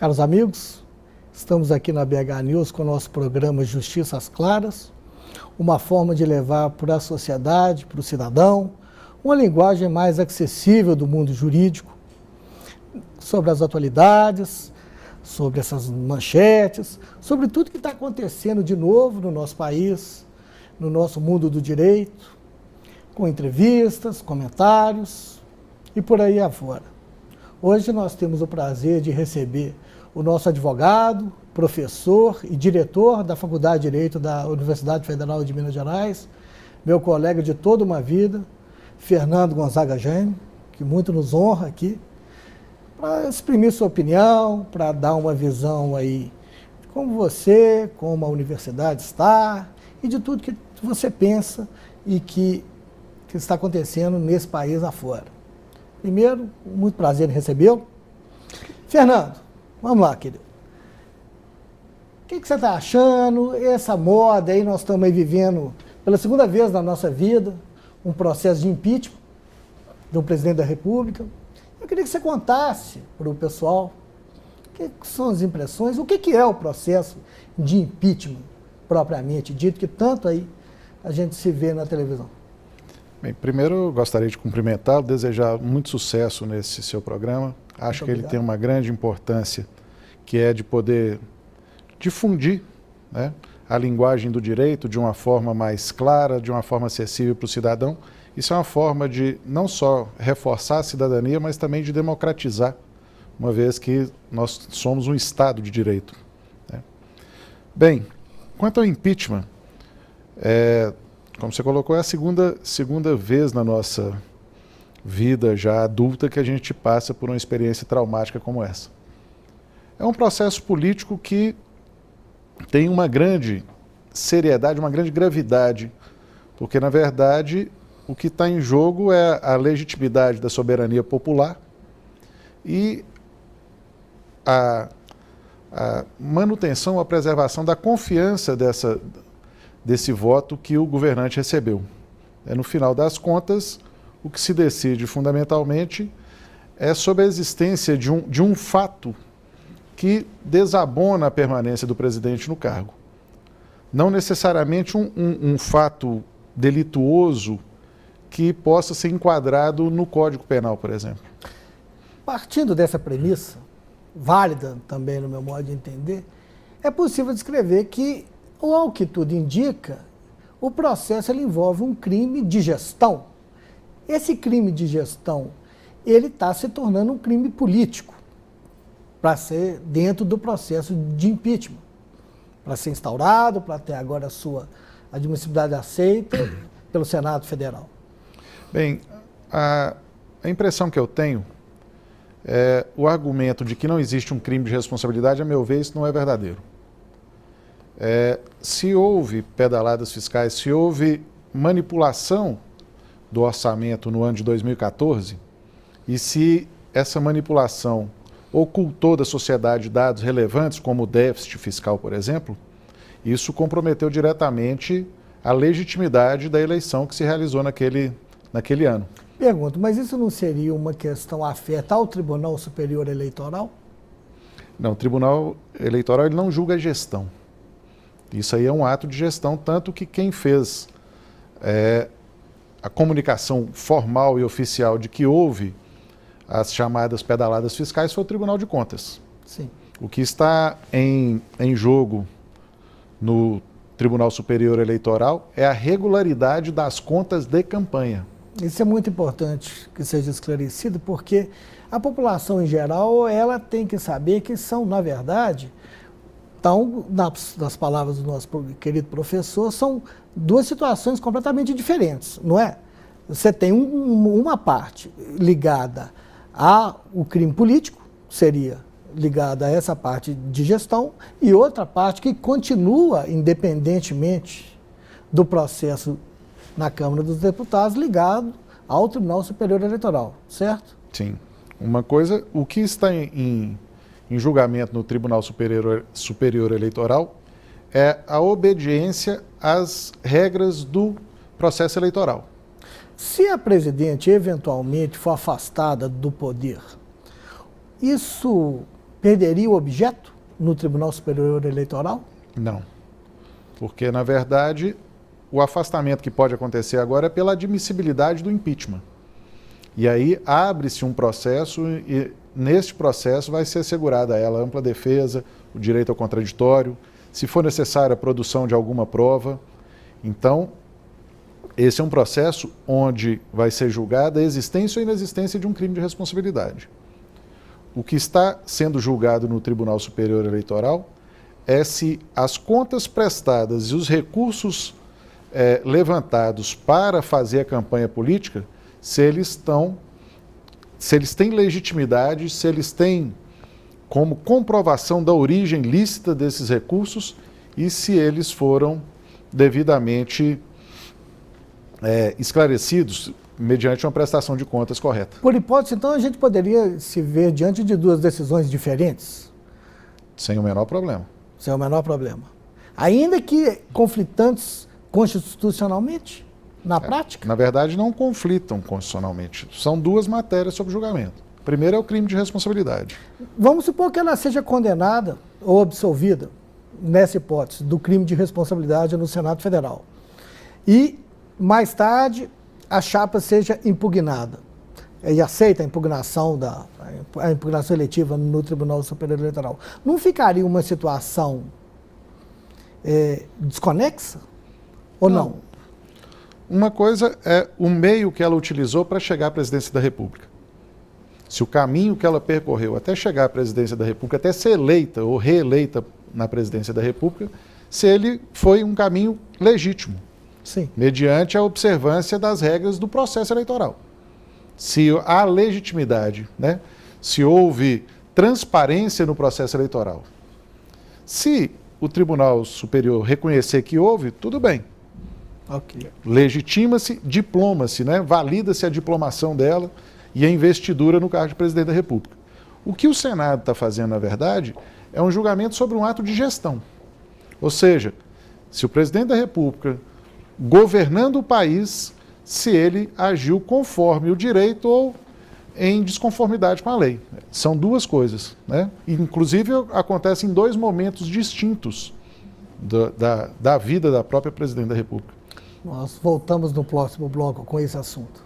Caros amigos, estamos aqui na BH News com o nosso programa Justiça às Claras, uma forma de levar para a sociedade, para o cidadão, uma linguagem mais acessível do mundo jurídico, sobre as atualidades, sobre essas manchetes, sobre tudo que está acontecendo de novo no nosso país, no nosso mundo do direito, com entrevistas, comentários e por aí afora. Hoje nós temos o prazer de receber o nosso advogado, professor e diretor da Faculdade de Direito da Universidade Federal de Minas Gerais, meu colega de toda uma vida, Fernando Gonzaga Jânio, que muito nos honra aqui, para exprimir sua opinião, para dar uma visão aí de como você, como a universidade está e de tudo que você pensa e que está acontecendo nesse país afora. Primeiro, muito prazer em recebê-lo. Fernando, vamos lá, querido. O que você está achando? Essa moda aí, nós estamos aí vivendo pela segunda vez na nossa vida, um processo de impeachment do presidente da República. Eu queria que você contasse para o pessoal o que são as impressões, o que é o processo de impeachment propriamente dito, que tanto aí a gente se vê na televisão. Bem, primeiro eu gostaria de cumprimentá-lo, desejar muito sucesso nesse seu programa. Acho que ele tem uma grande importância, que é de poder difundir, né, a linguagem do direito de uma forma mais clara, de uma forma acessível para o cidadão. Isso é uma forma de não só reforçar a cidadania, mas também de democratizar, uma vez que nós somos um Estado de direito, né? Bem, quanto ao impeachment, como você colocou, é a segunda vez na nossa vida já adulta que a gente passa por uma experiência traumática como essa. É um processo político que tem uma grande seriedade, uma grande gravidade, porque, na verdade, o que está em jogo é a legitimidade da soberania popular e a manutenção, a preservação da confiança desse voto que o governante recebeu. No final das contas, o que se decide fundamentalmente é sobre a existência de um fato que desabona a permanência do presidente no cargo. Não necessariamente um fato delituoso que possa ser enquadrado no Código Penal, por exemplo. Partindo dessa premissa, válida também no meu modo de entender, é possível descrever que, ao que tudo indica, o processo ele envolve um crime de gestão. Esse crime de gestão, ele está se tornando um crime político, para ser dentro do processo de impeachment, para ser instaurado, para ter agora a sua admissibilidade aceita pelo Senado Federal. Bem, a impressão que eu tenho é o argumento de que não existe um crime de responsabilidade, a meu ver, isso não é verdadeiro. Se houve pedaladas fiscais, se houve manipulação do orçamento no ano de 2014, e se essa manipulação ocultou da sociedade dados relevantes, como o déficit fiscal, por exemplo, isso comprometeu diretamente a legitimidade da eleição que se realizou naquele ano. Pergunto, mas isso não seria uma questão afeta ao Tribunal Superior Eleitoral? Não, o Tribunal Eleitoral ele não julga a gestão. Isso aí é um ato de gestão, tanto que quem fez a comunicação formal e oficial de que houve as chamadas pedaladas fiscais foi o Tribunal de Contas. Sim. O que está em jogo no Tribunal Superior Eleitoral é a regularidade das contas de campanha. Isso é muito importante que seja esclarecido, porque a população em geral, ela tem que saber que são, na verdade, nas palavras do nosso querido professor, são duas situações completamente diferentes, não é? Você tem uma parte ligada ao crime político, seria ligada a essa parte de gestão, e outra parte que continua, independentemente do processo na Câmara dos Deputados, ligado ao Tribunal Superior Eleitoral, certo? Sim. Uma coisa, o que está em julgamento no Tribunal Superior Eleitoral é a obediência às regras do processo eleitoral. Se a presidente eventualmente for afastada do poder, isso perderia o objeto no Tribunal Superior Eleitoral? Não. Porque, na verdade, o afastamento que pode acontecer agora é pela admissibilidade do impeachment. E aí abre-se um processo e, neste processo, vai ser assegurada a ela a ampla defesa, o direito ao contraditório, se for necessária a produção de alguma prova. Então, esse é um processo onde vai ser julgada a existência ou inexistência de um crime de responsabilidade. O que está sendo julgado no Tribunal Superior Eleitoral é se as contas prestadas e os recursos levantados para fazer a campanha política, se eles têm legitimidade, se eles têm como comprovação da origem lícita desses recursos e se eles foram devidamente esclarecidos mediante uma prestação de contas correta. Por hipótese, então, a gente poderia se ver diante de duas decisões diferentes? Sem o menor problema. Sem o menor problema. Ainda que conflitantes constitucionalmente, na prática? Na verdade, não conflitam constitucionalmente. São duas matérias sob julgamento. Primeiro é o crime de responsabilidade. Vamos supor que ela seja condenada ou absolvida, nessa hipótese, do crime de responsabilidade no Senado Federal. E, mais tarde, a chapa seja impugnada. E aceita a impugnação eletiva no Tribunal Superior Eleitoral. Não ficaria uma situação desconexa? Ou não? Uma coisa é o meio que ela utilizou para chegar à presidência da República. Se o caminho que ela percorreu até chegar à presidência da República, até ser eleita ou reeleita na presidência da República, se ele foi um caminho legítimo. Sim. Mediante a observância das regras do processo eleitoral. Se há legitimidade, né? Se houve transparência no processo eleitoral. Se o Tribunal Superior reconhecer que houve, tudo bem. Okay. Legitima-se, diploma-se, né? Valida-se a diplomação dela e a investidura no cargo de presidente da República. O que o Senado está fazendo, na verdade, é um julgamento sobre um ato de gestão. Ou seja, se o presidente da República, governando o país, se ele agiu conforme o direito ou em desconformidade com a lei. São duas coisas, né? Inclusive, acontece em dois momentos distintos da vida da própria presidente da República. Nós voltamos no próximo bloco com esse assunto.